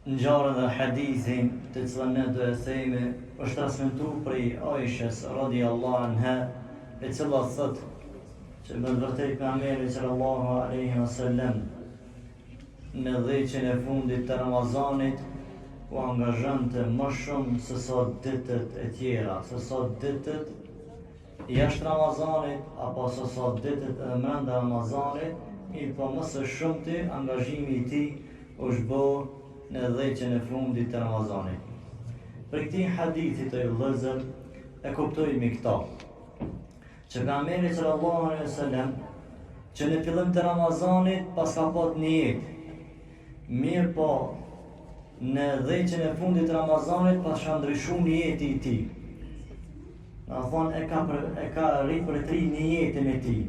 ngjarjen dhe hadithin të cilën ne do e themi është transmetuar prej Aishës radhiyallahu anha, e cila thot që me vërtet pejgamberi sallallahu alaihi wasallam në dhjeqen e fundit të Ramazanit u angazhonte më shumë se sa ditët e tjera, se sa ditët jashtë Ramazanit apo se sa ditët e brenda Ramazanit, po më së shumti angazhimi i tij është bë në dhjeqen e fundit të Ramazanit. Për këtij hadithi të vëllezër e kuptojmë këto, që pejgamberi sallallahu alaihi wasallam që në fillim të Ramazanit pas ka pas nijet, mirë po në dhjeqen e fundit të Ramazanit pas ka ndryshuar nijeti i tij. Na thonë e ka ripërtri nijetin e tij.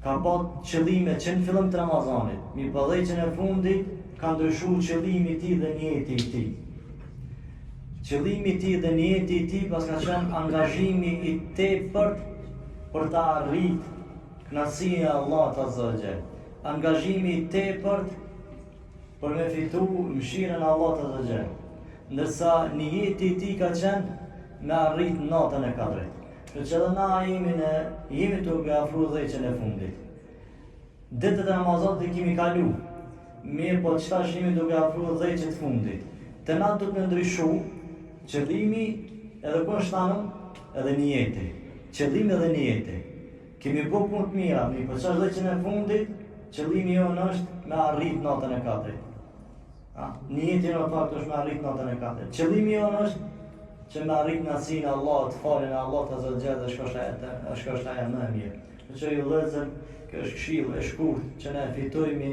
Ka pas qëllime që në fillim të Ramazanit, mirë po dhjeqen e fundit ka ndryshuar qëllimi i tij dhe nijeti i tij. Qëllimi i tij dhe nijeti i tij pas ka qenë angazhimi i tepërt për ta arritur kënaqësinë e Allahut azza wa jall. Angazhimi i tepërt për me fitu mëshirën e Allahut azza wa jall. Ndërsa nijeti i tij ka qenë me arrit natën e Kadrit. Që edhe na jemi të afru dhjeqen e fundit. Ditët e Ramazanit i kemi kalu, mirë po qëtash jemi duke afru dhjeqen e fundit. Të na do të me ndryshu qëllimi edhe ku është tanëm edhe nijeti. Qëllimi edhe nijeti. Kemi bë punë të mira, mirë po çfarë dhjeqen e fundit, qëllimi jonë është me arrit natën e Kadrit. Nijeti në fakt është me arrit natën e Kadrit. Qëllimi jonë është që me arrit kënaqësinë e Allahut, falën e Allahut azza wa jall, dhe shko është ajo më e mirë. Që ju vëllezër, kjo është këshill e shkurtë që ne fitojmë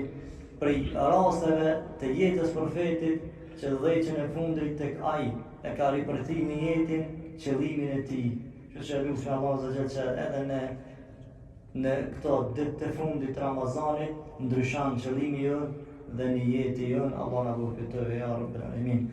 prej rasteve të jetës profetit, që dhjeqen e fundit tek ai e ka ripërtri nijetin, qëllimin e tij. Që lutem Allahu azza wa jall që edhe në këto ditë të fundit të Ramazanit ndryshon qëllimi jon dhe nijeti jon. Allah na bëjë të ya rabbel alamin.